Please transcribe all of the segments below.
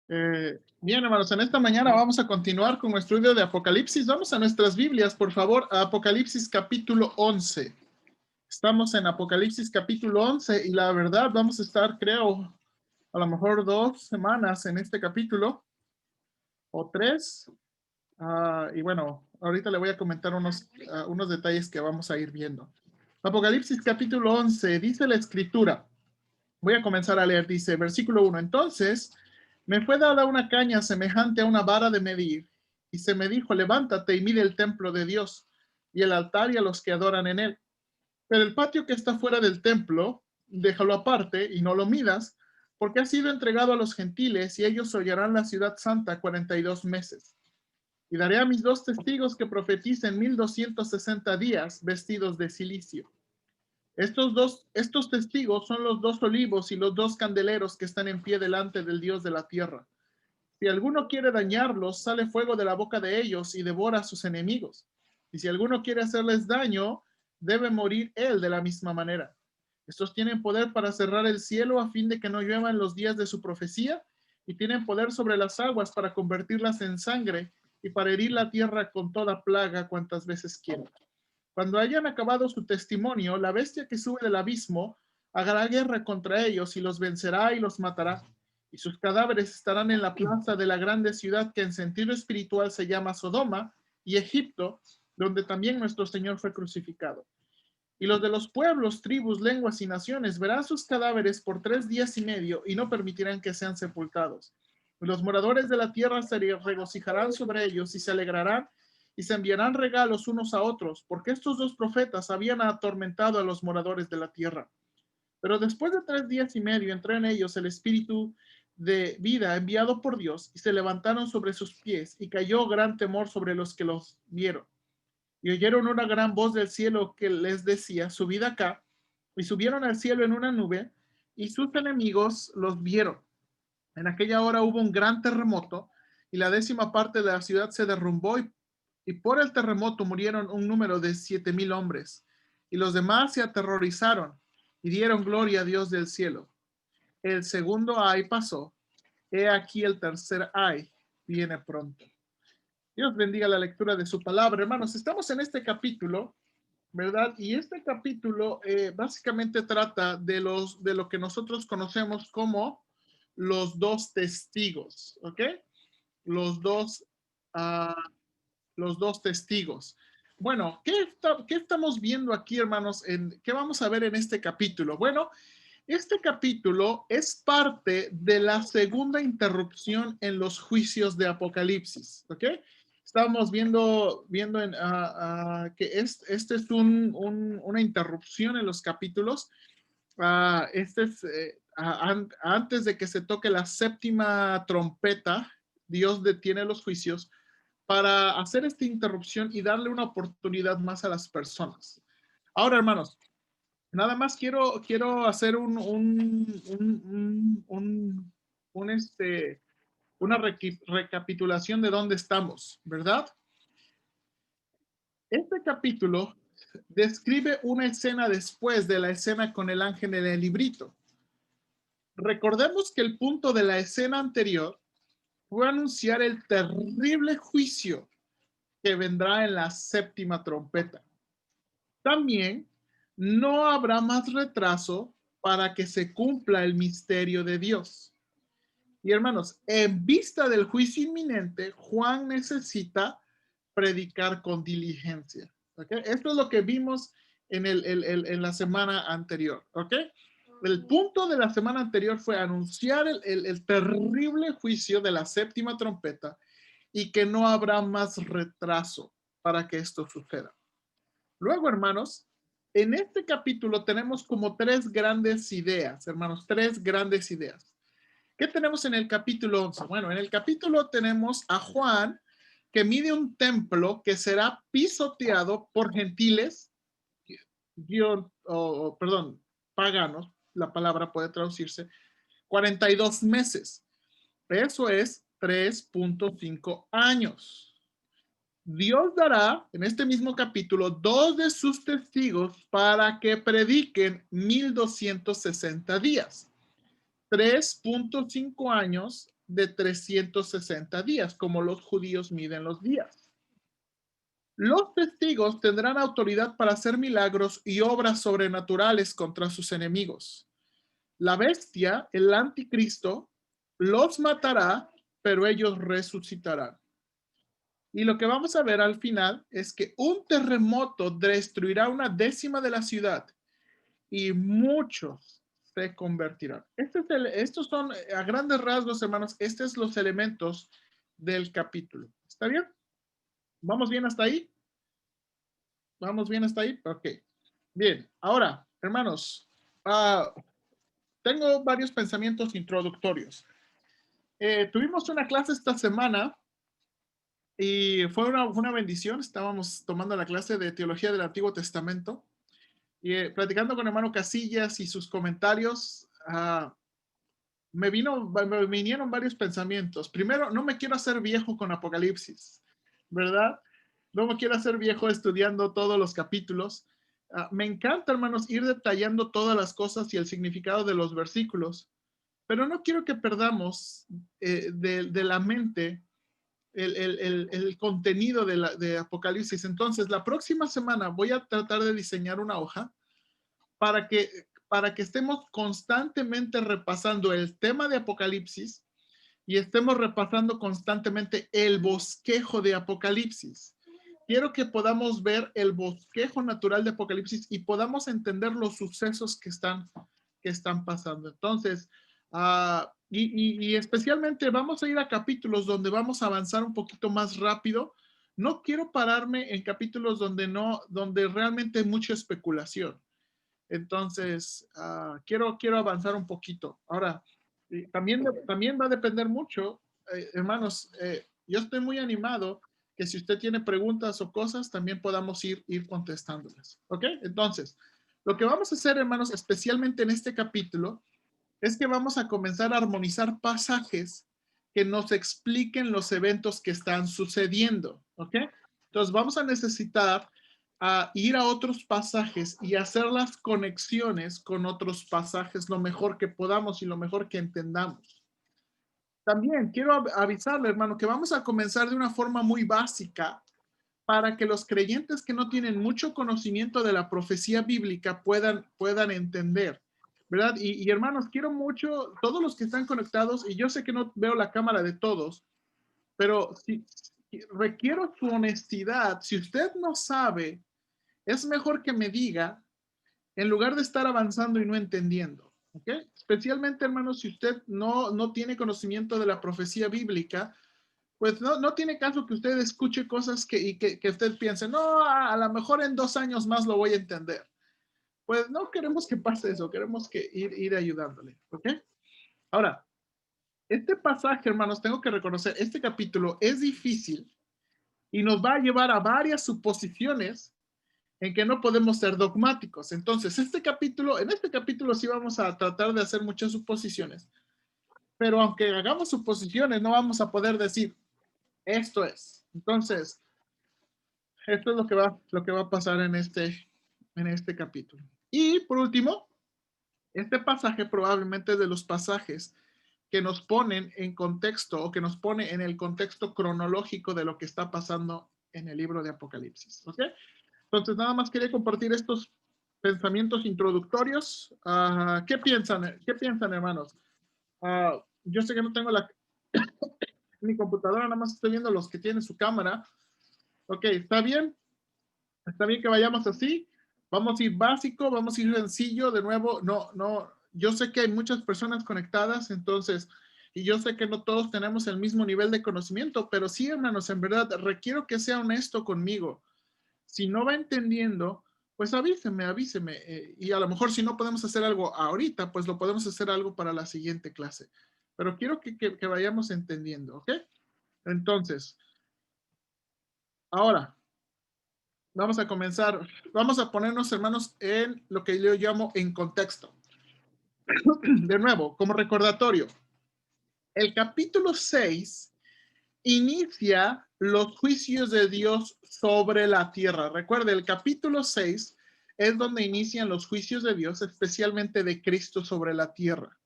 Bien, hermanos, en esta mañana vamos a continuar con nuestro estudio de Apocalipsis. Vamos a nuestras Biblias, por favor, a Apocalipsis capítulo 11. Estamos en Apocalipsis capítulo 11 y la verdad vamos a estar, creo, a lo mejor 2 semanas en este capítulo o 3. Y bueno, ahorita le voy a comentar unos detalles que vamos a ir viendo. Apocalipsis capítulo 11, dice la escritura. Voy a comenzar a leer, dice, versículo 1. Entonces me fue dada una caña semejante a una vara de medir, y se me dijo, levántate y mide el templo de Dios, y el altar y a los que adoran en él. Pero el patio que está fuera del templo, déjalo aparte y no lo midas, porque ha sido entregado a los gentiles, y ellos hollarán la ciudad santa 42 meses. Y daré a mis 2 testigos que profeticen 1260 días vestidos de cilicio. Estos testigos son los 2 olivos y los 2 candeleros que están en pie delante del Dios de la tierra. Si alguno quiere dañarlos, sale fuego de la boca de ellos y devora a sus enemigos. Y si alguno quiere hacerles daño, debe morir él de la misma manera. Estos tienen poder para cerrar el cielo a fin de que no llueva en los días de su profecía, y tienen poder sobre las aguas para convertirlas en sangre y para herir la tierra con toda plaga cuantas veces quieran. Cuando hayan acabado su testimonio, la bestia que sube del abismo hará guerra contra ellos y los vencerá y los matará. Y sus cadáveres estarán en la plaza de la grande ciudad que en sentido espiritual se llama Sodoma y Egipto, donde también nuestro Señor fue crucificado. Y los de los pueblos, tribus, lenguas y naciones verán sus cadáveres por 3 días y medio y no permitirán que sean sepultados. Y los moradores de la tierra se regocijarán sobre ellos y se alegrarán y se enviarán regalos unos a otros, porque estos 2 profetas habían atormentado a los moradores de la tierra. Pero después de 3 días y medio entró en ellos el espíritu de vida enviado por Dios, y se levantaron sobre sus pies, y cayó gran temor sobre los que los vieron. Y oyeron una gran voz del cielo que les decía, subid acá, y subieron al cielo en una nube, y sus enemigos los vieron. En aquella hora hubo un gran terremoto, y la 10ª parte de la ciudad se derrumbó, y por el terremoto murieron un número de 7,000 hombres. Y los demás se aterrorizaron y dieron gloria a Dios del cielo. El segundo ay pasó, he aquí el tercer ay viene pronto. Dios bendiga la lectura de su palabra. Hermanos, estamos en este capítulo, ¿verdad? Y este capítulo básicamente trata de lo que nosotros conocemos como los 2 testigos, ¿ok? Los dos, uh, los 2 testigos. Bueno, ¿qué estamos viendo aquí, hermanos? ¿Qué vamos a ver en este capítulo? Bueno, este capítulo es parte de la segunda interrupción en los juicios de Apocalipsis, ¿ok? Estamos viendo que este es una interrupción en los capítulos. Este es antes de que se toque la 7ª trompeta, Dios detiene los juicios para hacer esta interrupción y darle una oportunidad más a las personas. Ahora, hermanos, nada más quiero hacer una recapitulación de dónde estamos, ¿verdad? Este capítulo describe una escena después de la escena con el ángel en el librito. Recordemos que el punto de la escena anterior fue anunciar el terrible juicio que vendrá en la 7ª trompeta. También no habrá más retraso para que se cumpla el misterio de Dios. Y hermanos, en vista del juicio inminente, Juan necesita predicar con diligencia. ¿Okay? Esto es lo que vimos en la semana anterior. ¿Okay? El punto de la semana anterior fue anunciar el terrible juicio de la 7ª trompeta y que no habrá más retraso para que esto suceda. Luego, hermanos, en este capítulo tenemos como 3 grandes ideas, hermanos, 3 grandes ideas. ¿Qué tenemos en el capítulo 11? Bueno, en el capítulo tenemos a Juan que mide un templo que será pisoteado por gentiles, paganos, la palabra puede traducirse, 42 meses. Eso es 3.5 años. Dios dará en este mismo capítulo 2 de sus testigos para que prediquen 1260 días. 3.5 años de 360 días, como los judíos miden los días. Los testigos tendrán autoridad para hacer milagros y obras sobrenaturales contra sus enemigos. La bestia, el anticristo, los matará, pero ellos resucitarán. Y lo que vamos a ver al final es que un terremoto destruirá una décima de la ciudad y muchos se convertirán. Estos son, a grandes rasgos, hermanos, estos son los elementos del capítulo. ¿Está bien? ¿Vamos bien hasta ahí? ¿Vamos bien hasta ahí? Ok. Bien, ahora, hermanos, tengo varios pensamientos introductorios. Tuvimos una clase esta semana y fue una bendición. Estábamos tomando la clase de Teología del Antiguo Testamento y platicando con el hermano Casillas y sus comentarios, me vinieron varios pensamientos. Primero, no me quiero hacer viejo con Apocalipsis, ¿verdad? No me quiero hacer viejo estudiando todos los capítulos. Me encanta, hermanos, ir detallando todas las cosas y el significado de los versículos, pero no quiero que perdamos de la mente el contenido de Apocalipsis. Entonces, la próxima semana voy a tratar de diseñar una hoja para que estemos constantemente repasando el tema de Apocalipsis y estemos repasando constantemente el bosquejo de Apocalipsis. Quiero que podamos ver el bosquejo natural de Apocalipsis y podamos entender los sucesos que están pasando. Entonces, y especialmente vamos a ir a capítulos donde vamos a avanzar un poquito más rápido. No quiero pararme en capítulos donde realmente hay mucha especulación. Entonces, quiero avanzar un poquito. Ahora, también va a depender mucho, hermanos, yo estoy muy animado que si usted tiene preguntas o cosas, también podamos ir contestándolas. ¿Ok? Entonces, lo que vamos a hacer, hermanos, especialmente en este capítulo, es que vamos a comenzar a armonizar pasajes que nos expliquen los eventos que están sucediendo. ¿Ok? Entonces, vamos a necesitar ir a otros pasajes y hacer las conexiones con otros pasajes lo mejor que podamos y lo mejor que entendamos. También quiero avisarle, hermano, que vamos a comenzar de una forma muy básica para que los creyentes que no tienen mucho conocimiento de la profecía bíblica puedan entender, ¿verdad? Y hermanos, quiero mucho, todos los que están conectados, y yo sé que no veo la cámara de todos, pero si requiero su honestidad. Si usted no sabe, es mejor que me diga en lugar de estar avanzando y no entendiendo. ¿Ok? Especialmente, hermanos, si usted no tiene conocimiento de la profecía bíblica, pues no tiene caso que usted escuche cosas que usted piense, no, a lo mejor en 2 años más lo voy a entender. Pues no queremos que pase eso, queremos que ir ayudándole. ¿Ok? Ahora, este pasaje, hermanos, tengo que reconocer, este capítulo es difícil y nos va a llevar a varias suposiciones en que no podemos ser dogmáticos. Entonces, en este capítulo sí vamos a tratar de hacer muchas suposiciones, pero aunque hagamos suposiciones, no vamos a poder decir, esto es. Entonces, esto es lo que va a pasar en este capítulo. Y por último, este pasaje probablemente es de los pasajes que nos ponen en contexto o que nos pone en el contexto cronológico de lo que está pasando en el libro de Apocalipsis. ¿Ok? Entonces, nada más quería compartir estos pensamientos introductorios. ¿Qué piensan? ¿Qué piensan, hermanos? Yo sé que no tengo mi computadora, nada más estoy viendo los que tienen su cámara. Ok, ¿está bien? ¿Está bien que vayamos así? Vamos a ir básico, vamos a ir sencillo. De nuevo, yo sé que hay muchas personas conectadas, entonces, y yo sé que no todos tenemos el mismo nivel de conocimiento, pero sí, hermanos, en verdad, requiero que sea honesto conmigo. Si no va entendiendo, pues avíseme, y a lo mejor si no podemos hacer algo ahorita, pues lo podemos hacer algo para la siguiente clase. Pero quiero que vayamos entendiendo, ¿ok? Entonces, ahora, vamos a comenzar, vamos a ponernos, hermanos, en lo que yo llamo en contexto. De nuevo, como recordatorio, el capítulo 6 inicia los juicios de Dios sobre la tierra. Recuerde, el capítulo 6 es donde inician los juicios de Dios, especialmente de Cristo sobre la tierra.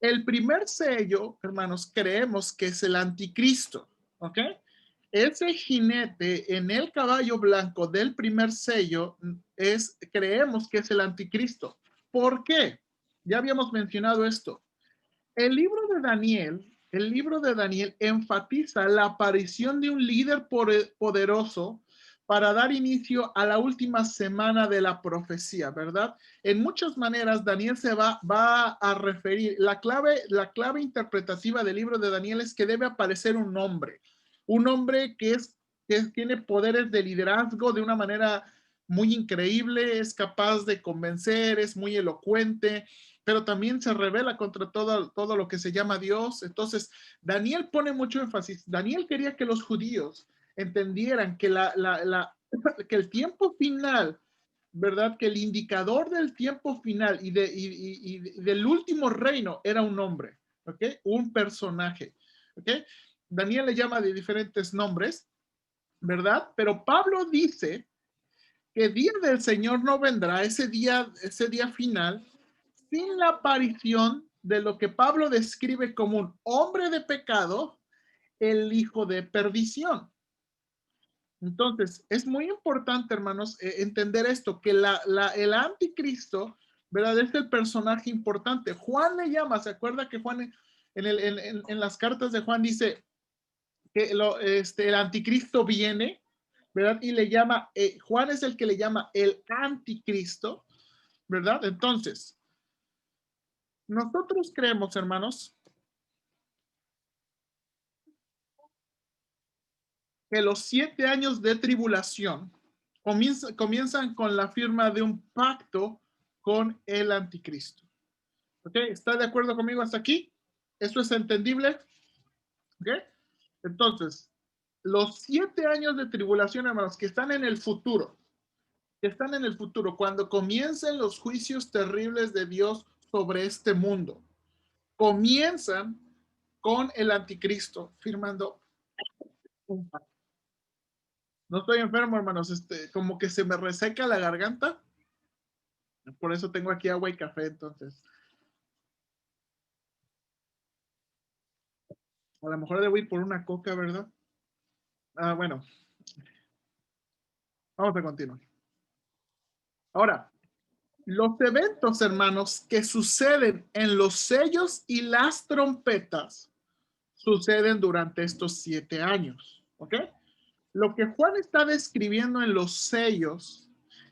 El primer sello, hermanos, creemos que es el anticristo, ¿ok? Ese jinete en el caballo blanco del primer sello creemos que es el anticristo. ¿Por qué? Ya habíamos mencionado esto. El libro de Daniel enfatiza la aparición de un líder poderoso para dar inicio a la última semana de la profecía, ¿verdad? En muchas maneras, Daniel va a referir, la clave interpretativa del libro de Daniel es que debe aparecer un hombre que tiene poderes de liderazgo de una manera muy increíble, es capaz de convencer, es muy elocuente, pero también se revela contra todo lo que se llama Dios. Entonces, Daniel pone mucho énfasis. Daniel quería que los judíos entendieran que, que el tiempo final, ¿verdad? Que el indicador del tiempo final y del último reino era un hombre, ¿ok? Un personaje, ¿ok? Daniel le llama de diferentes nombres, ¿verdad? Pero Pablo dice que el día del Señor no vendrá, ese día final, sin la aparición de lo que Pablo describe como un hombre de pecado, el hijo de perdición. Entonces, es muy importante, hermanos, entender esto, que el anticristo, ¿verdad? Es el personaje importante. Juan le llama, ¿se acuerda que Juan en las cartas de Juan dice que el anticristo viene, ¿verdad? Y le llama, Juan es el que le llama el anticristo, ¿verdad? Entonces, nosotros creemos, hermanos, que los 7 años de tribulación comienzan con la firma de un pacto con el anticristo. ¿Ok? ¿Está de acuerdo conmigo hasta aquí? ¿Eso es entendible? ¿Ok? Entonces, los 7 años de tribulación, hermanos, que están en el futuro, cuando comiencen los juicios terribles de Dios sobre este mundo, comienzan con el anticristo firmando un pacto. No estoy enfermo, hermanos, como que se me reseca la garganta, por eso tengo aquí agua y café, entonces. A lo mejor debo ir por una coca, ¿verdad? Bueno, vamos a continuar. Ahora, los eventos, hermanos, que suceden en los sellos y las trompetas, suceden durante estos 7 años, ¿ok? Lo que Juan está describiendo en los sellos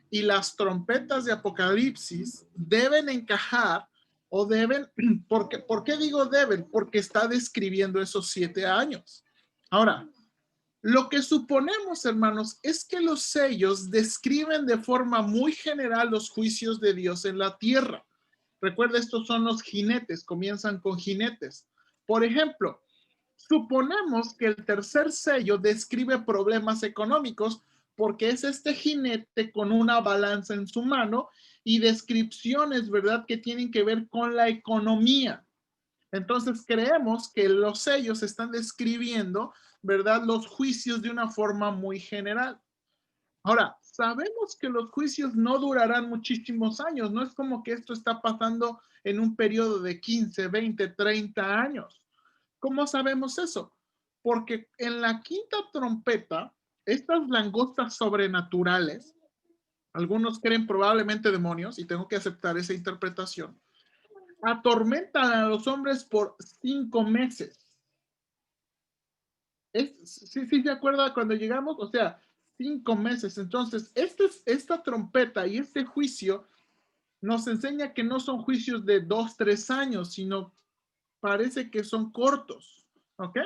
y las trompetas de Apocalipsis deben encajar o deben, ¿por qué digo deben? Porque está describiendo esos 7 años. Ahora, lo que suponemos, hermanos, es que los sellos describen de forma muy general los juicios de Dios en la tierra. Recuerda, estos son los jinetes, comienzan con jinetes. Por ejemplo, suponemos que el tercer sello describe problemas económicos porque es este jinete con una balanza en su mano y descripciones, ¿verdad?, que tienen que ver con la economía. Entonces creemos que los sellos están describiendo, ¿verdad?, los juicios de una forma muy general. Ahora, sabemos que los juicios no durarán muchísimos años, no es como que esto está pasando en un periodo de 15, 20, 30 años. ¿Cómo sabemos eso? Porque en la quinta trompeta, estas langostas sobrenaturales, algunos creen probablemente demonios, y tengo que aceptar esa interpretación, atormentan a los hombres por 5 meses. Sí, sí, ¿se acuerda cuando llegamos? O sea, 5 meses. Entonces, esta trompeta y este juicio nos enseña que no son juicios de 2, 3 años, sino parece que son cortos. ¿Ok?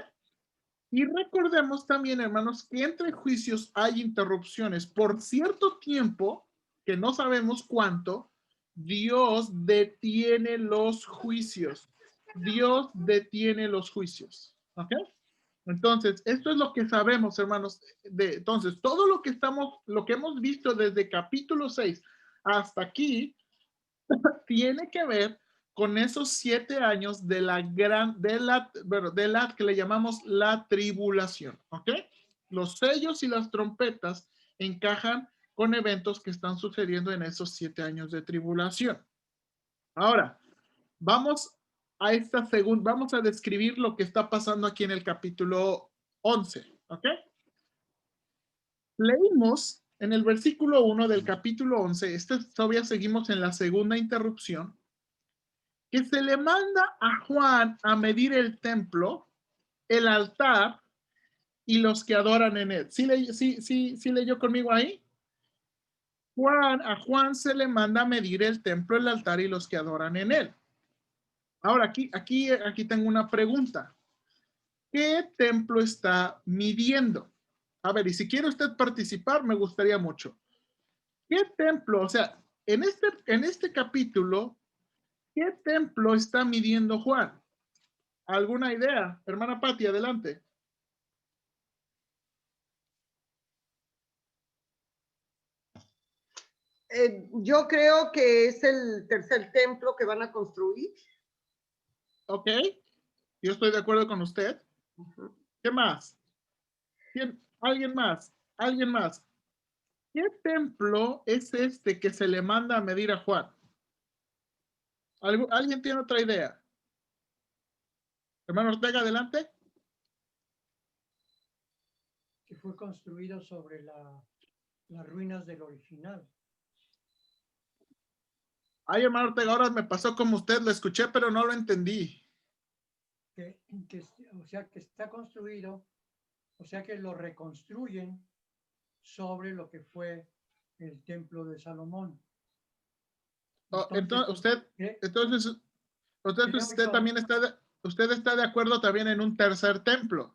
Y recordemos también, hermanos, que entre juicios hay interrupciones. Por cierto tiempo, que no sabemos cuánto, Dios detiene los juicios. Dios detiene los juicios. ¿Ok? Entonces, esto es lo que sabemos, hermanos. Entonces, todo lo que hemos visto desde capítulo 6 hasta aquí, tiene que ver con esos 7 años de la que le llamamos la tribulación, ¿ok? Los sellos y las trompetas encajan con eventos que están sucediendo en esos 7 años de tribulación. Ahora, vamos a esta segunda, vamos a describir lo que está pasando aquí en el capítulo 11, ¿ok? Leímos en el versículo 1 del capítulo 11, todavía seguimos en la segunda interrupción, que se le manda a Juan a medir el templo, el altar y los que adoran en él. ¿Sí leyó conmigo ahí? A Juan se le manda a medir el templo, el altar y los que adoran en él. Ahora, aquí tengo una pregunta. ¿Qué templo está midiendo? A ver, y si quiere usted participar, me gustaría mucho. ¿Qué templo? O sea, en este capítulo, ¿qué templo está midiendo Juan? ¿Alguna idea? Hermana Patti, adelante. Yo creo que es el tercer templo que van a construir. Ok, yo estoy de acuerdo con usted. ¿Qué más? ¿Alguien más? ¿Alguien más? ¿Qué templo es este que se le manda a medir a Juan? ¿Alguien tiene otra idea? Hermano Ortega, adelante. Que fue construido sobre las ruinas del original. Ay, hermano Ortega, ahora me pasó como usted, lo escuché, pero no lo entendí. O sea, que está construido, o sea, que lo reconstruyen sobre lo que fue el templo de Salomón. Entonces, usted también usted está de acuerdo también en un tercer templo.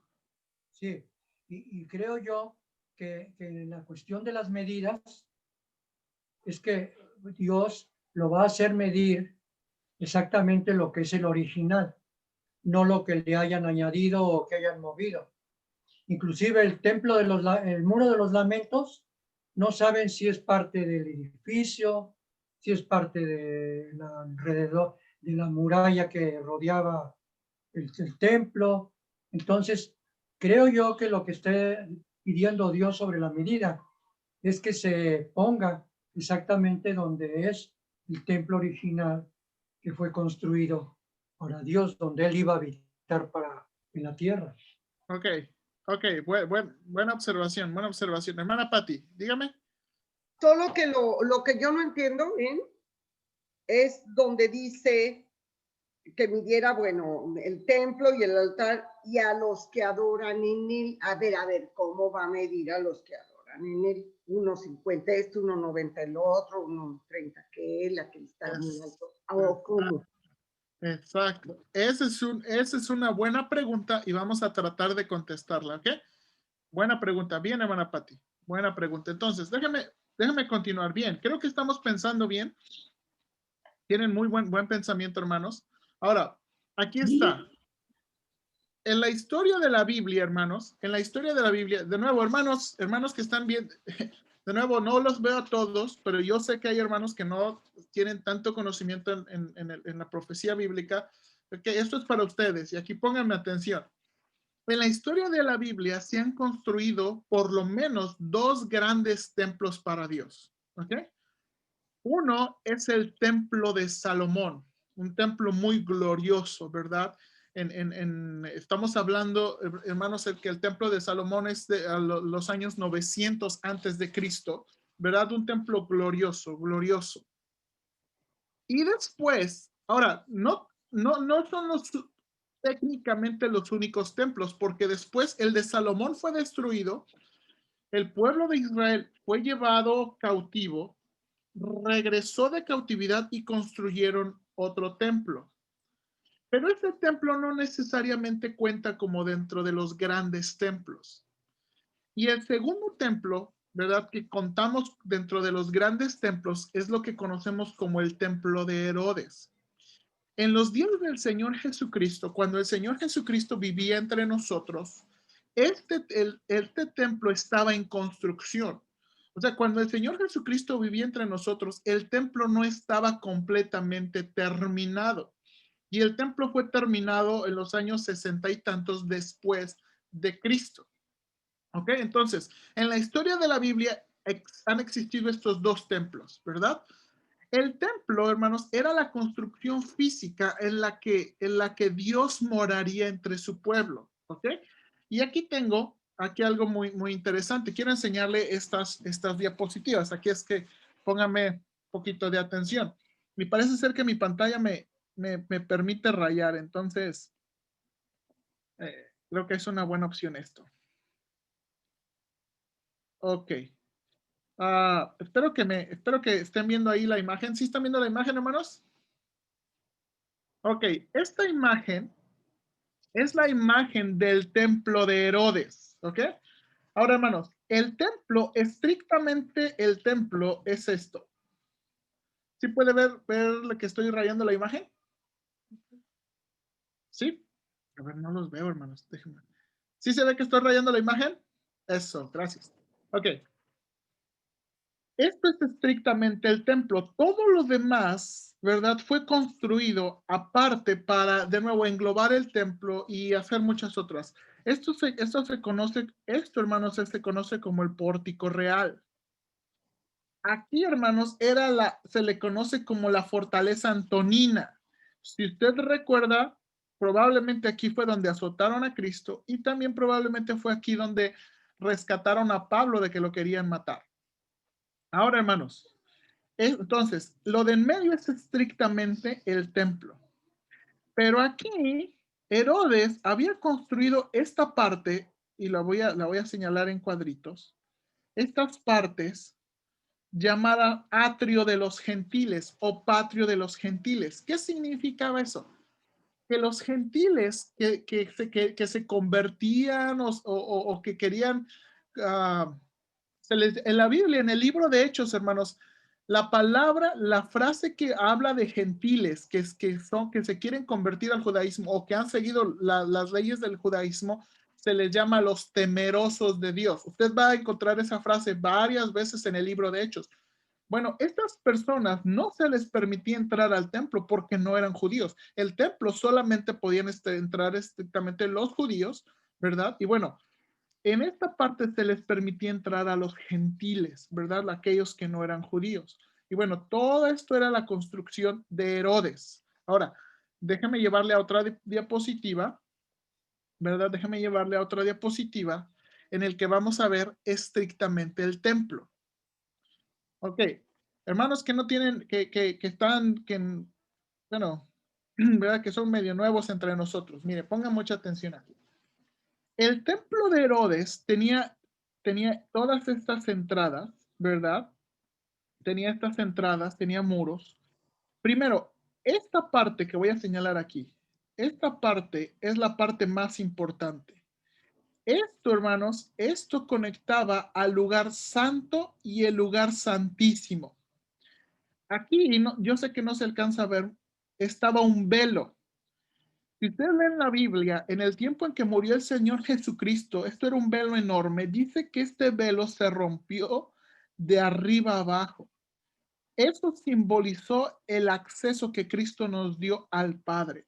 Sí, y creo yo que en la cuestión de las medidas es que Dios lo va a hacer medir exactamente lo que es el original, no lo que le hayan añadido o que hayan movido. Inclusive el templo el muro de los lamentos, no saben si es parte del edificio, si es parte de alrededor de la muralla que rodeaba el templo. Entonces, creo yo que lo que está pidiendo Dios sobre la medida es que se ponga exactamente donde es el templo original que fue construido para Dios, donde Él iba a habitar en la tierra. Ok, buena observación, buena observación. Hermana Patti, dígame. Solo que lo que yo no entiendo bien es donde dice que midiera, bueno, el templo y el altar y a los que adoran en él. A ver, ¿cómo va a medir a los que adoran en él? 1.50 esto, 1.90 el otro, 1.30 aquel está muy alto. ¿O cómo? Exacto. Esa es una buena pregunta y vamos a tratar de contestarla, ¿ok? Buena pregunta. Bien, hermana Patti. Buena pregunta. Entonces, déjame continuar bien. Creo que estamos pensando bien. Tienen muy buen pensamiento, hermanos. Ahora, aquí está. En la historia de la Biblia, hermanos, en la historia de la Biblia, de nuevo, hermanos que están bien, de nuevo, no los veo a todos, pero yo sé que hay hermanos que no tienen tanto conocimiento en la profecía bíblica, porque esto es para ustedes, y aquí pónganme atención. En la historia de la Biblia se han construido por lo menos dos grandes templos para Dios, ¿ok? Uno es el templo de Salomón, un templo muy glorioso, ¿verdad? Estamos hablando, hermanos, que el templo de Salomón es de los años 900 antes de Cristo, ¿verdad? Un templo glorioso, glorioso. Y después, ahora, no son técnicamente los únicos templos, porque después el de Salomón fue destruido, el pueblo de Israel fue llevado cautivo, regresó de cautividad y construyeron otro templo. Pero este templo no necesariamente cuenta como dentro de los grandes templos. Y el segundo templo, ¿verdad? Que contamos dentro de los grandes templos es lo que conocemos como el templo de Herodes. En los días del Señor Jesucristo, cuando el Señor Jesucristo vivía entre nosotros, este templo estaba en construcción. O sea, cuando el Señor Jesucristo vivía entre nosotros, el templo no estaba completamente terminado. Y el templo fue terminado en los años 60 y tantos después de Cristo. ¿Ok? Entonces, en la historia de la Biblia han existido estos dos templos, ¿verdad? El templo, hermanos, era la construcción física en la que Dios moraría entre su pueblo, ¿ok? Y aquí tengo algo muy interesante. Quiero enseñarle estas diapositivas. Aquí es que póngame un poquito de atención. Me parece ser que mi pantalla me permite rayar, entonces creo que es una buena opción esto. Ok. Espero que estén viendo ahí la imagen. ¿Sí están viendo la imagen, hermanos? Ok, esta imagen es la imagen del templo de Herodes, ¿ok? Ahora, hermanos, el templo, estrictamente el templo es esto. ¿Sí puede ver lo que estoy rayando la imagen? ¿Sí? A ver, no los veo, hermanos. Déjenme. ¿Sí se ve que estoy rayando la imagen? Eso, gracias. Ok. Esto es estrictamente el templo. Todo lo demás, ¿verdad? Fue construido aparte para, de nuevo, englobar el templo y hacer muchas otras. Esto, hermanos, se conoce como el pórtico real. Aquí, hermanos, se le conoce como la fortaleza antonina. Si usted recuerda, probablemente aquí fue donde azotaron a Cristo y también probablemente fue aquí donde rescataron a Pablo de que lo querían matar. Ahora, hermanos, entonces, lo de en medio es estrictamente el templo. Pero aquí, Herodes había construido esta parte, y la voy a señalar en cuadritos, estas partes llamada atrio de los gentiles o patrio de los gentiles. ¿Qué significaba eso? Que los gentiles que se convertían o que querían, en la Biblia, en el libro de Hechos, hermanos, la frase que habla de gentiles que se quieren convertir al judaísmo o que han seguido las leyes del judaísmo, se les llama los temerosos de Dios. Usted va a encontrar esa frase varias veces en el libro de Hechos. Bueno, estas personas no se les permitía entrar al templo porque no eran judíos. El templo solamente podían entrar estrictamente los judíos, ¿verdad? Y bueno, en esta parte se les permitía entrar a los gentiles, ¿verdad? Aquellos que no eran judíos. Y bueno, todo esto era la construcción de Herodes. Ahora, déjame llevarle a otra diapositiva, ¿verdad? Déjame llevarle a otra diapositiva en el que vamos a ver estrictamente el templo. Ok, hermanos que no tienen, que están, bueno, ¿verdad? Que son medio nuevos entre nosotros. Mire, pongan mucha atención aquí. El templo de Herodes tenía todas estas entradas, ¿verdad? Tenía estas entradas, tenía muros. Primero, esta parte que voy a señalar aquí, esta parte es la parte más importante. Esto, hermanos, esto conectaba al lugar santo y el lugar santísimo. Aquí, yo sé que no se alcanza a ver, estaba un velo. Si usted lee en la Biblia, en el tiempo en que murió el Señor Jesucristo, esto era un velo enorme, dice que este velo se rompió de arriba abajo. Eso simbolizó el acceso que Cristo nos dio al Padre.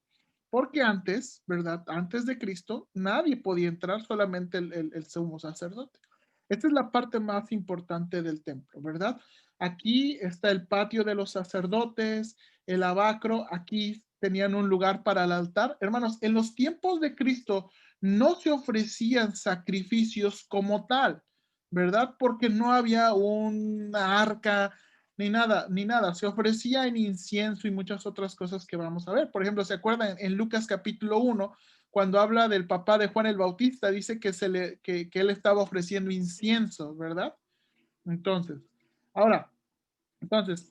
Porque antes, ¿verdad? Antes de Cristo, nadie podía entrar, solamente el sumo sacerdote. Esta es la parte más importante del templo, ¿verdad? Aquí está el patio de los sacerdotes, el lavacro, aquí tenían un lugar para el altar. Hermanos, en los tiempos de Cristo no se ofrecían sacrificios como tal, ¿verdad? Porque no había una arca ni nada. Se ofrecía en incienso y muchas otras cosas que vamos a ver. Por ejemplo, ¿se acuerdan en Lucas capítulo 1, cuando habla del papá de Juan el Bautista, dice que él estaba ofreciendo incienso, ¿verdad? Entonces, ahora,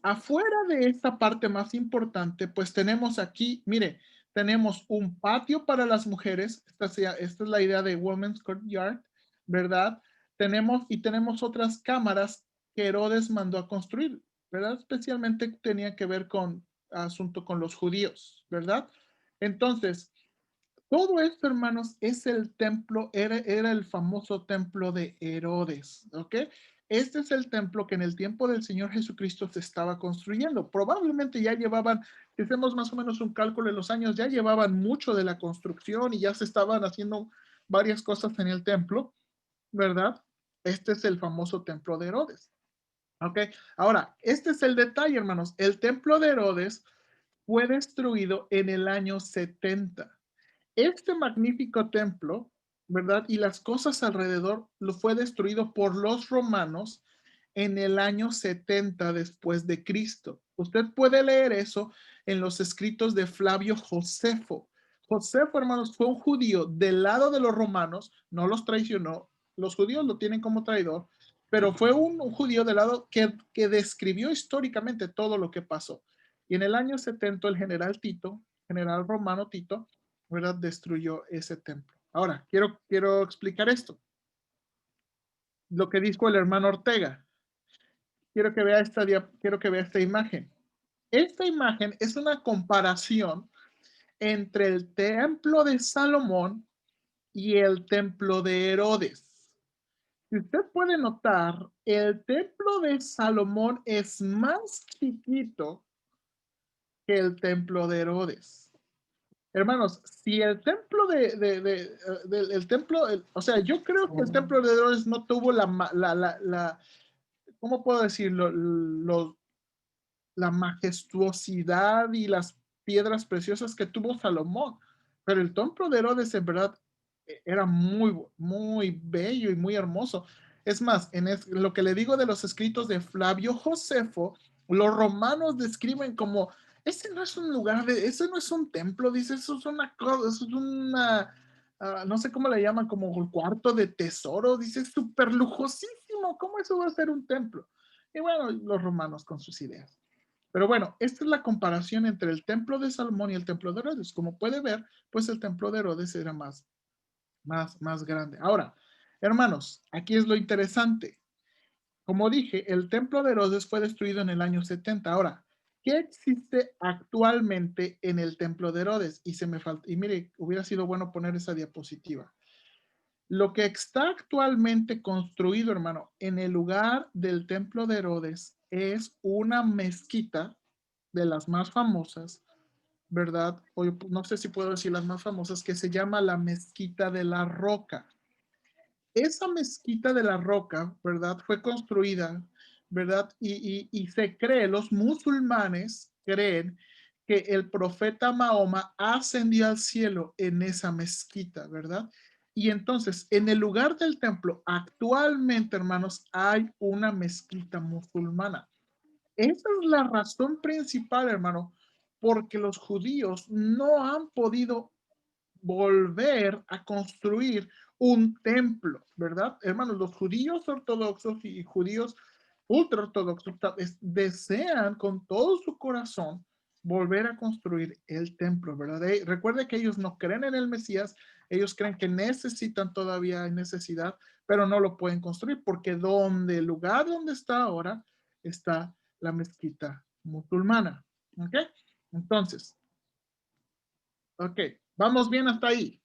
afuera de esta parte más importante, pues tenemos aquí, mire, tenemos un patio para las mujeres. Esta es la idea de Women's Courtyard, ¿verdad? Tenemos otras cámaras que Herodes mandó a construir, ¿verdad? Especialmente tenía que ver con asunto con los judíos, ¿verdad? Entonces, todo esto, hermanos, es el templo, era el famoso templo de Herodes, ¿ok? Este es el templo que en el tiempo del Señor Jesucristo se estaba construyendo. Probablemente ya llevaban, si hacemos más o menos un cálculo de los años, ya llevaban mucho de la construcción y ya se estaban haciendo varias cosas en el templo, ¿verdad? Este es el famoso templo de Herodes. ¿Ok? Ahora, este es el detalle, hermanos. El templo de Herodes fue destruido en el año 70. Este magnífico templo, ¿verdad? Y las cosas alrededor lo fue destruido por los romanos en el año 70 después de Cristo. Usted puede leer eso en los escritos de Flavio Josefo. Josefo, hermanos, fue un judío del lado de los romanos, no los traicionó, los judíos lo tienen como traidor, pero fue un judío del lado que describió históricamente todo lo que pasó. Y en el año 70 el general Tito, general romano Tito, ¿verdad? Destruyó ese templo. Ahora, quiero explicar esto. Lo que dijo el hermano Ortega. Quiero que vea esta imagen. Esta imagen es una comparación entre el templo de Salomón y el templo de Herodes. Si usted puede notar, el templo de Salomón es más chiquito que el templo de Herodes. Hermanos, si el templo el templo, o sea, yo creo que el templo de Herodes no tuvo ¿cómo puedo decirlo? La majestuosidad y las piedras preciosas que tuvo Salomón. Pero el templo de Herodes en verdad era muy, muy bello y muy hermoso. Es más, lo que le digo de los escritos de Flavio Josefo, los romanos describen como, ese no es un lugar, ese no es un templo, dice, eso es una cosa, eso es una, no sé cómo le llaman, como el cuarto de tesoro, dice, súper lujosísimo, ¿cómo eso va a ser un templo? Y bueno, los romanos con sus ideas. Pero bueno, esta es la comparación entre el templo de Salomón y el templo de Herodes. Como puede ver, pues el templo de Herodes era más grande. Ahora, hermanos, aquí es lo interesante. Como dije, el templo de Herodes fue destruido en el año 70. Ahora, ¿qué existe actualmente en el templo de Herodes? Y mire, hubiera sido bueno poner esa diapositiva. Lo que está actualmente construido, hermano, en el lugar del templo de Herodes es una mezquita de las más famosas, ¿verdad? O no sé si puedo decir las más famosas, que se llama la Mezquita de la Roca. Esa Mezquita de la Roca, ¿verdad? Fue construida, ¿verdad? Y se cree, los musulmanes creen que el profeta Mahoma ascendió al cielo en esa mezquita, ¿verdad? Y entonces, en el lugar del templo, actualmente, hermanos, hay una mezquita musulmana. Esa es la razón principal, hermano, porque los judíos no han podido volver a construir un templo, ¿verdad? Hermanos, los judíos ortodoxos y judíos ultraortodoxos desean con todo su corazón volver a construir el templo, ¿verdad? Recuerde que ellos no creen en el Mesías, ellos creen que necesitan todavía necesidad, pero no lo pueden construir porque el lugar donde está ahora está la mezquita musulmana, ¿ok? Entonces, ok, vamos bien hasta ahí.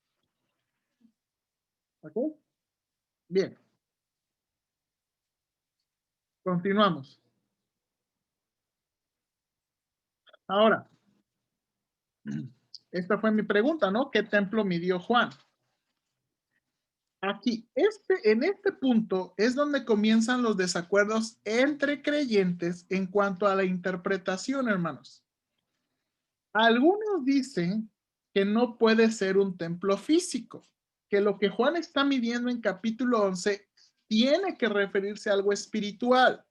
¿Ok? Bien, continuamos. Ahora, esta fue mi pregunta, ¿no? ¿Qué templo midió Juan? Aquí, en este punto es donde comienzan los desacuerdos entre creyentes en cuanto a la interpretación, hermanos. Algunos dicen que no puede ser un templo físico, que lo que Juan está midiendo en capítulo 11 tiene que referirse a algo espiritual.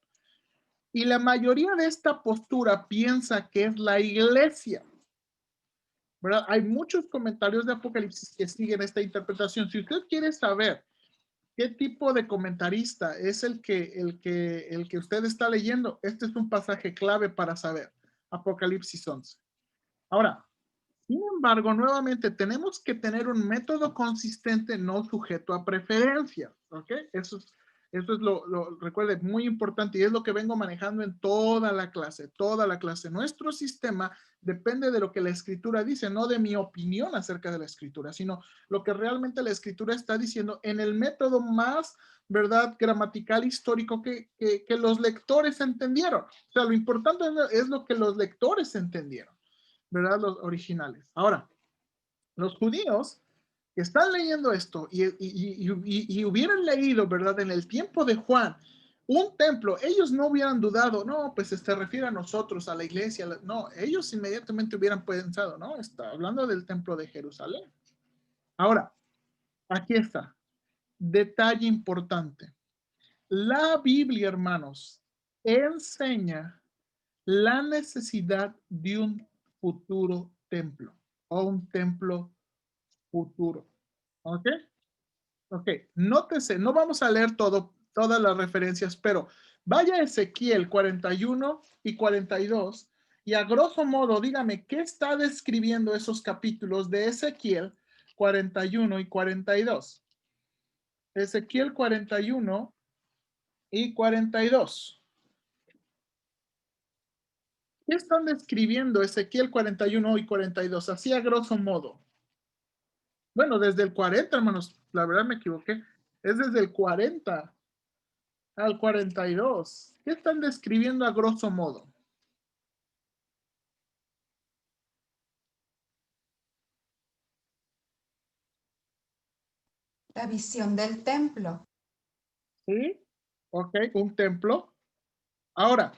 Y la mayoría de esta postura piensa que es la iglesia, ¿verdad? Hay muchos comentarios de Apocalipsis que siguen esta interpretación. Si usted quiere saber qué tipo de comentarista es el que usted está leyendo, este es un pasaje clave para saber. Apocalipsis 11. Ahora, sin embargo, nuevamente tenemos que tener un método consistente no sujeto a preferencias, ¿ok? Eso es recuerde, muy importante y es lo que vengo manejando en toda la clase, toda la clase. Nuestro sistema depende de lo que la escritura dice, no de mi opinión acerca de la escritura, sino lo que realmente la escritura está diciendo en el método más, ¿verdad? Gramatical histórico que los lectores entendieron. O sea, lo importante es lo que los lectores entendieron, ¿verdad? Los originales. Ahora, los judíos que están leyendo esto y hubieran leído, ¿verdad? En el tiempo de Juan, un templo, ellos no hubieran dudado, no, pues se refiere a nosotros, a la iglesia, no, ellos inmediatamente hubieran pensado, no, está hablando del templo de Jerusalén. Ahora, aquí está, detalle importante. La Biblia, hermanos, enseña la necesidad de un futuro templo o un templo futuro. ¿Ok? Ok, nótese, no vamos a leer todas las referencias, pero vaya a Ezequiel 41 y 42 y a grosso modo, dígame, ¿qué está describiendo esos capítulos de Ezequiel 41 y 42? Ezequiel 41 y 42. ¿Qué están describiendo Ezequiel 41 y 42? Así a grosso modo. Bueno, desde el 40, hermanos, la verdad me equivoqué. Es desde el 40 al 42. ¿Qué están describiendo a grosso modo? La visión del templo. ¿Sí? Ok, un templo. Ahora,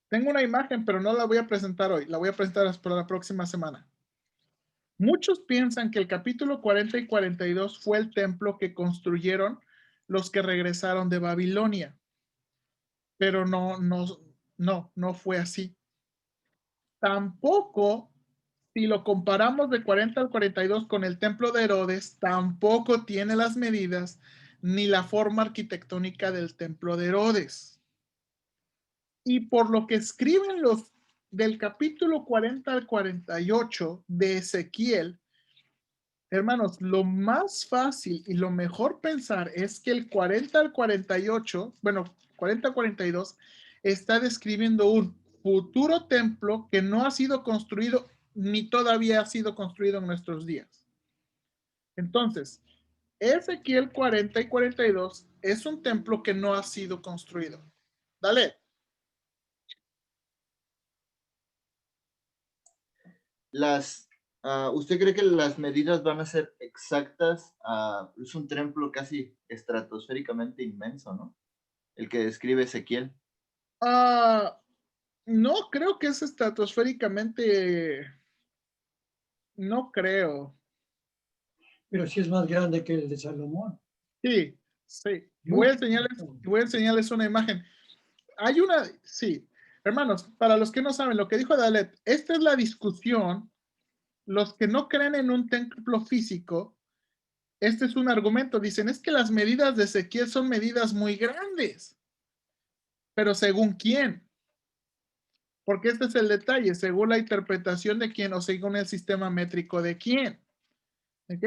tengo una imagen, pero no la voy a presentar hoy. La voy a presentar para la próxima semana. Muchos piensan que el capítulo 40 y 42 fue el templo que construyeron los que regresaron de Babilonia. Pero no fue así. Tampoco, si lo comparamos de 40 al 42 con el templo de Herodes, tampoco tiene las medidas ni la forma arquitectónica del templo de Herodes. Y por lo que escriben los del capítulo 40 al 48 de Ezequiel, hermanos, lo más fácil y lo mejor pensar es que el 40 al 48, bueno, 40 al 42, está describiendo un futuro templo que no ha sido construido ni todavía ha sido construido en nuestros días. Entonces, Ezequiel 40 y 42 es un templo que no ha sido construido. Dale. ¿Usted cree que las medidas van a ser exactas? Es un templo casi estratosféricamente inmenso, ¿no? El que describe Ezequiel. No creo que es estratosféricamente. No creo. Pero sí es más grande que el de Salomón. Sí, sí. Voy a enseñarles una imagen. Hay una, sí. Hermanos, para los que no saben lo que dijo Dalet, esta es la discusión. Los que no creen en un templo físico, este es un argumento. Dicen, es que las medidas de Ezequiel son medidas muy grandes. Pero ¿según quién? Porque este es el detalle, según la interpretación de quién o según el sistema métrico de quién. ¿Ok?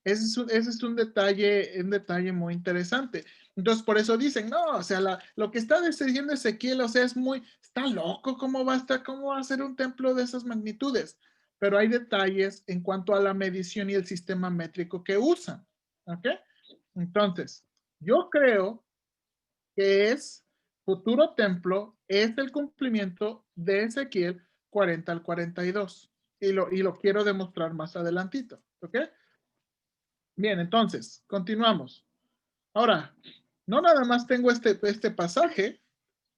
Ese es un detalle muy interesante. Entonces, por eso dicen, no, o sea, lo que está diciendo Ezequiel, o sea, está loco, ¿cómo va a ser un templo de esas magnitudes? Pero hay detalles en cuanto a la medición y el sistema métrico que usan. ¿Ok? Entonces, yo creo que futuro templo, es el cumplimiento de Ezequiel 40 al 42. Y lo quiero demostrar más adelantito. ¿Ok? Bien, entonces, continuamos. Ahora, no nada más tengo este pasaje,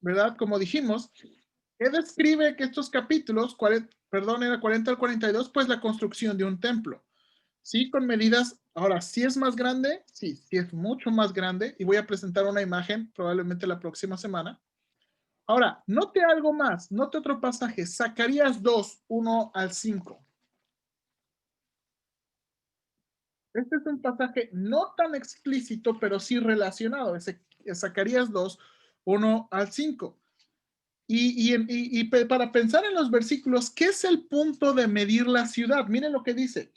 ¿verdad? Como dijimos, que describe que estos capítulos, era 40 al 42, pues la construcción de un templo. Sí, con medidas, ahora, ¿sí es más grande? Sí, sí es mucho más grande. Y voy a presentar una imagen probablemente la próxima semana. Ahora, note algo más, note otro pasaje, Zacarías 2, 1 al 5. Este es un pasaje no tan explícito, pero sí relacionado. Es Zacarías 2, 1 al 5. Y para pensar en los versículos, ¿qué es el punto de medir la ciudad? Miren lo que dice.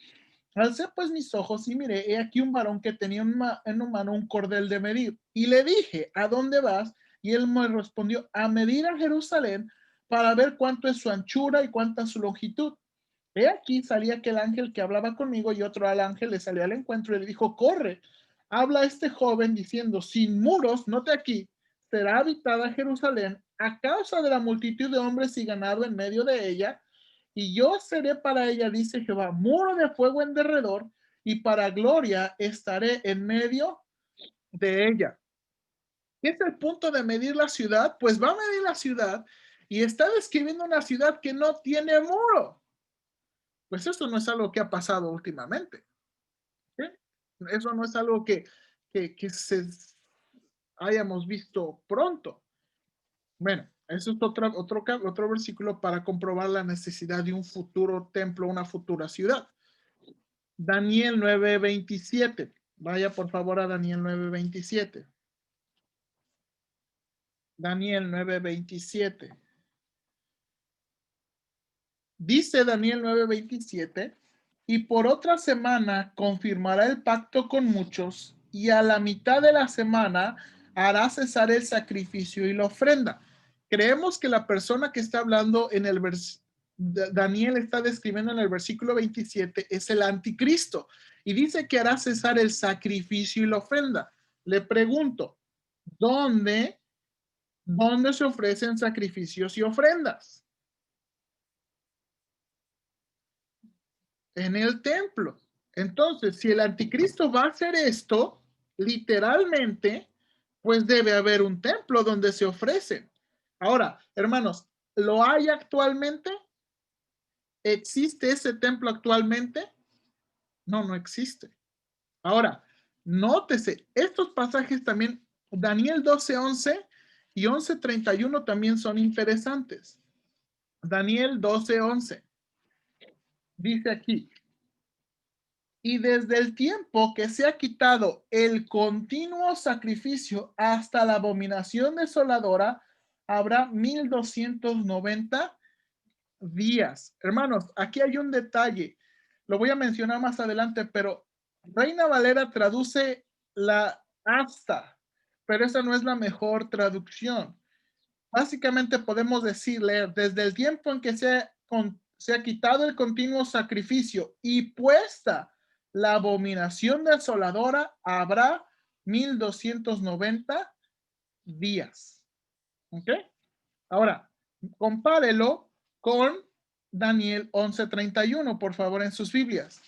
Alcé pues mis ojos y miré, he aquí un varón que tenía en su mano un cordel de medir. Y le dije, ¿a dónde vas? Y él me respondió, a medir a Jerusalén para ver cuánto es su anchura y cuánta es su longitud. He aquí salía aquel ángel que hablaba conmigo y otro al ángel le salió al encuentro y le dijo, corre, habla a este joven diciendo, sin muros, note aquí, será habitada Jerusalén a causa de la multitud de hombres y ganado en medio de ella, y yo seré para ella, dice Jehová, muro de fuego en derredor, y para gloria estaré en medio de ella. ¿Qué es el punto de medir la ciudad? Pues va a medir la ciudad y está describiendo una ciudad que no tiene muro. Pues esto no es algo que ha pasado últimamente. ¿Sí? Eso no es algo que se hayamos visto pronto. Bueno, eso es otro versículo para comprobar la necesidad de un futuro templo, una futura ciudad. Daniel 9:27. Vaya por favor a Daniel 9:27. Daniel 9:27. Dice Daniel 9:27, y por otra semana confirmará el pacto con muchos, y a la mitad de la semana hará cesar el sacrificio y la ofrenda. Creemos que la persona que está hablando en el Daniel está describiendo en el versículo 27 es el anticristo, y dice que hará cesar el sacrificio y la ofrenda. Le pregunto, ¿dónde se ofrecen sacrificios y ofrendas? En el templo. Entonces, si el anticristo va a hacer esto, literalmente, pues debe haber un templo donde se ofrece. Ahora, hermanos, ¿lo hay actualmente? ¿Existe ese templo actualmente? No, no existe. Ahora, nótese, estos pasajes también, Daniel 12:11 y 11:31 también son interesantes. Daniel 12:11 dice aquí, y desde el tiempo que se ha quitado el continuo sacrificio hasta la abominación desoladora, habrá 1290 días. Hermanos, aquí hay un detalle. Lo voy a mencionar más adelante, pero Reina Valera traduce la hasta, pero esa no es la mejor traducción. Básicamente podemos decirle, desde el tiempo en que se ha quitado el continuo sacrificio y puesta la abominación desoladora, habrá 1290 días. ¿Ok? Ahora, compárelo con Daniel 11:31, por favor, en sus Biblias.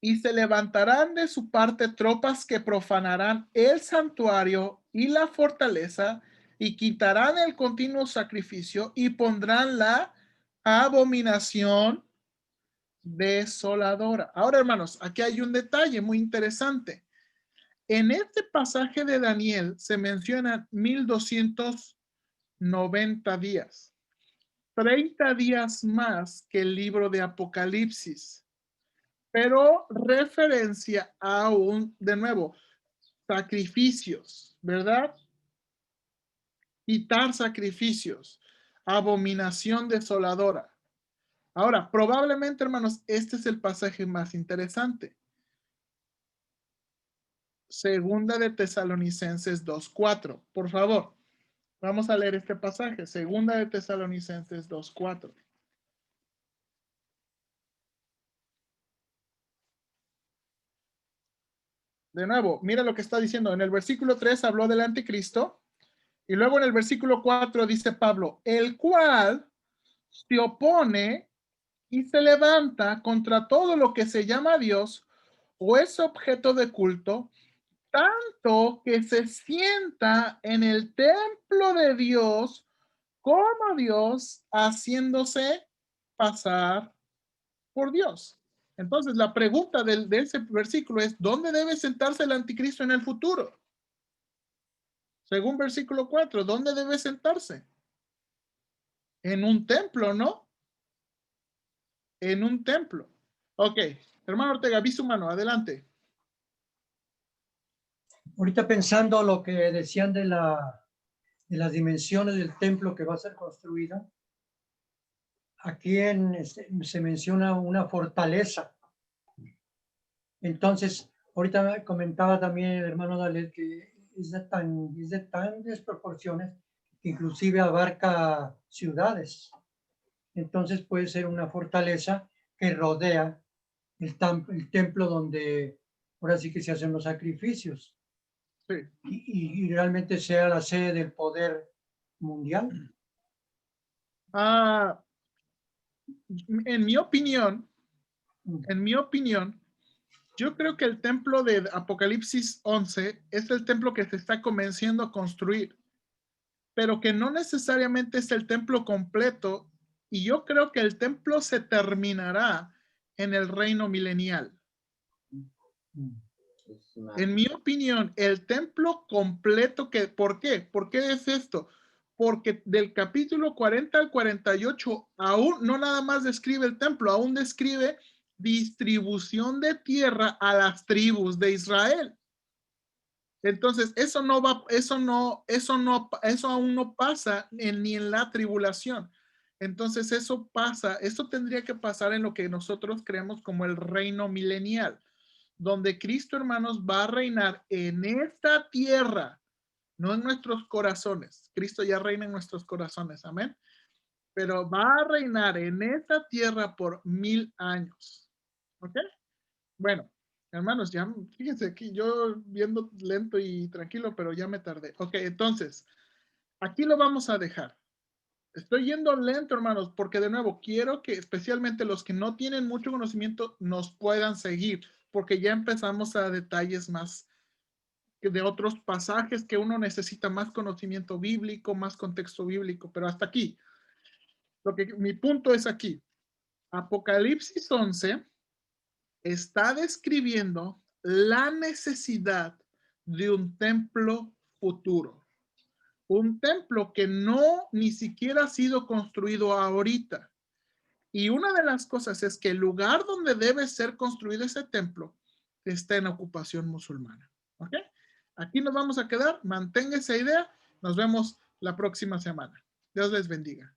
Y se levantarán de su parte tropas que profanarán el santuario y la fortaleza y quitarán el continuo sacrificio y pondrán la abominación desoladora. Ahora, hermanos, aquí hay un detalle muy interesante. En este pasaje de Daniel se mencionan 1290 días, 30 días más que el libro de Apocalipsis, pero referencia a de nuevo, sacrificios, ¿verdad? Quitar sacrificios, abominación desoladora. Ahora, probablemente, hermanos, este es el pasaje más interesante. Segunda de Tesalonicenses 2:4. Por favor, vamos a leer este pasaje. Segunda de Tesalonicenses 2:4. De nuevo, mira lo que está diciendo. En el versículo 3 habló del anticristo. Y luego en el versículo 4 dice Pablo, el cual se opone y se levanta contra todo lo que se llama Dios o es objeto de culto, tanto que se sienta en el templo de Dios como Dios, haciéndose pasar por Dios. Entonces, la pregunta de ese versículo es, ¿dónde debe sentarse el anticristo en el futuro? Según versículo 4, ¿dónde debe sentarse? En un templo, ¿no? En un templo. Ok, hermano Ortega, vi su mano, adelante. Ahorita pensando lo que decían de las dimensiones del templo que va a ser construida, aquí se menciona una fortaleza. Entonces, ahorita comentaba también el hermano Dalet que es de tan desproporciones que inclusive abarca ciudades. Entonces puede ser una fortaleza que rodea el templo donde ahora sí que se hacen los sacrificios. Sí. Y realmente sea la sede del poder mundial. En mi opinión, Yo creo que el templo de Apocalipsis 11 es el templo que se está comenzando a construir, pero que no necesariamente es el templo completo, y yo creo que el templo se terminará en el reino milenial. Es una- En mi opinión, el templo completo, ¿por qué? ¿Por qué es esto? Porque del capítulo 40 al 48, aún no nada más describe el templo, aún describe distribución de tierra a las tribus de Israel. Entonces, eso aún no pasa ni en la tribulación. Entonces, eso tendría que pasar en lo que nosotros creemos como el reino milenial, donde Cristo, hermanos, va a reinar en esta tierra, no en nuestros corazones. Cristo ya reina en nuestros corazones, amén. Pero va a reinar en esta tierra por 1000 años. ¿Ok? Bueno, hermanos, ya fíjense aquí, yo viendo lento y tranquilo, pero ya me tardé. Ok, entonces, aquí lo vamos a dejar. Estoy yendo lento, hermanos, porque de nuevo quiero que especialmente los que no tienen mucho conocimiento nos puedan seguir, porque ya empezamos a detalles más de otros pasajes que uno necesita más conocimiento bíblico, más contexto bíblico, pero hasta aquí. Mi punto es aquí. Apocalipsis 11 está describiendo la necesidad de un templo futuro. Un templo que no ni siquiera ha sido construido ahorita. Y una de las cosas es que el lugar donde debe ser construido ese templo está en ocupación musulmana. ¿Ok? Aquí nos vamos a quedar. Mantenga esa idea. Nos vemos la próxima semana. Dios les bendiga.